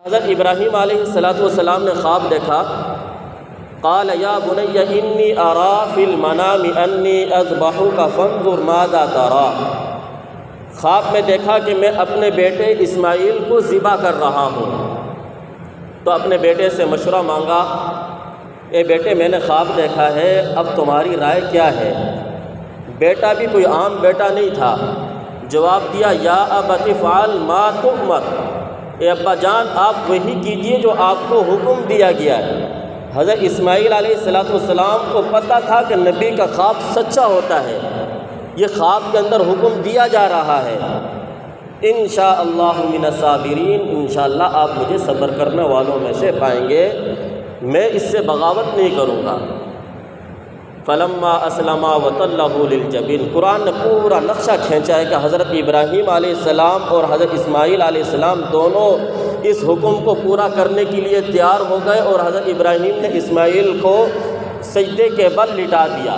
حضرت ابراہیم علیہ السلام نے خواب دیکھا. قال یا بنی انی ارا فی المنام انی اذبحک فانظر ماذا ترى. خواب میں دیکھا کہ میں اپنے بیٹے اسماعیل کو ذبح کر رہا ہوں. تو اپنے بیٹے سے مشورہ مانگا، اے بیٹے میں نے خواب دیکھا ہے، اب تمہاری رائے کیا ہے؟ بیٹا بھی کوئی عام بیٹا نہیں تھا. جواب دیا یا ابت افعل ما تؤمر. اے ابا جان آپ وہی کیجئے جو آپ کو حکم دیا گیا ہے. حضرت اسماعیل علیہ السلام کو پتہ تھا کہ نبی کا خواب سچا ہوتا ہے، یہ خواب کے اندر حکم دیا جا رہا ہے. انشاءاللہ من الصابرین، انشاءاللہ آپ مجھے صبر کرنے والوں میں سے پائیں گے، میں اس سے بغاوت نہیں کروں گا. فلما اسلما وتلہ للجبین. قرآن نے پورا نقشہ کھینچا ہے کہ حضرت ابراہیم علیہ السلام اور حضرت اسماعیل علیہ السلام دونوں اس حکم کو پورا کرنے کے لیے تیار ہو گئے، اور حضرت ابراہیم نے اسماعیل کو سجدے کے بل لٹا دیا.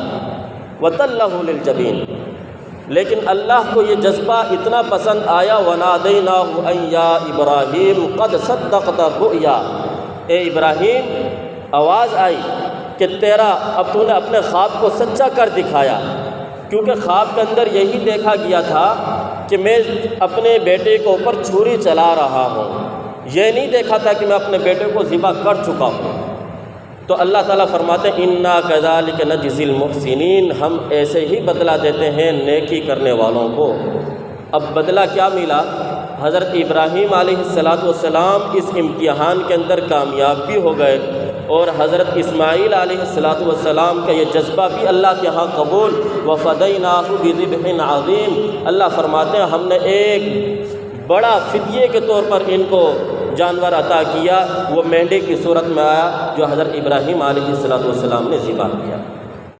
وتلہ للجبین. لیکن اللہ کو یہ جذبہ اتنا پسند آیا. ونادیناہ ان یا ابراہیم قد صدقت الرؤیا. اے ابراہیم آواز آئی کہ اب تو نے اپنے خواب کو سچا کر دکھایا، کیونکہ خواب کے اندر یہی دیکھا گیا تھا کہ میں اپنے بیٹے کے اوپر چھری چلا رہا ہوں، یہ نہیں دیکھا تھا کہ میں اپنے بیٹے کو ذبح کر چکا ہوں. تو اللہ تعالیٰ فرماتے ہیں انا کذالک نجزی المحسنین، ہم ایسے ہی بدلہ دیتے ہیں نیکی کرنے والوں کو. اب بدلہ کیا ملا؟ حضرت ابراہیم علیہ السلام اس امتحان کے اندر کامیاب بھی ہو گئے، اور حضرت اسماعیل علیہ السلام کا یہ جذبہ بھی اللہ کے ہاں قبول. وفدیناہ بذبح عظیم. اللہ فرماتے ہیں ہم نے ایک بڑا فدیے کے طور پر ان کو جانور عطا کیا، وہ مینڈے کی صورت میں آیا جو حضرت ابراہیم علیہ السلام نے ذبح کیا.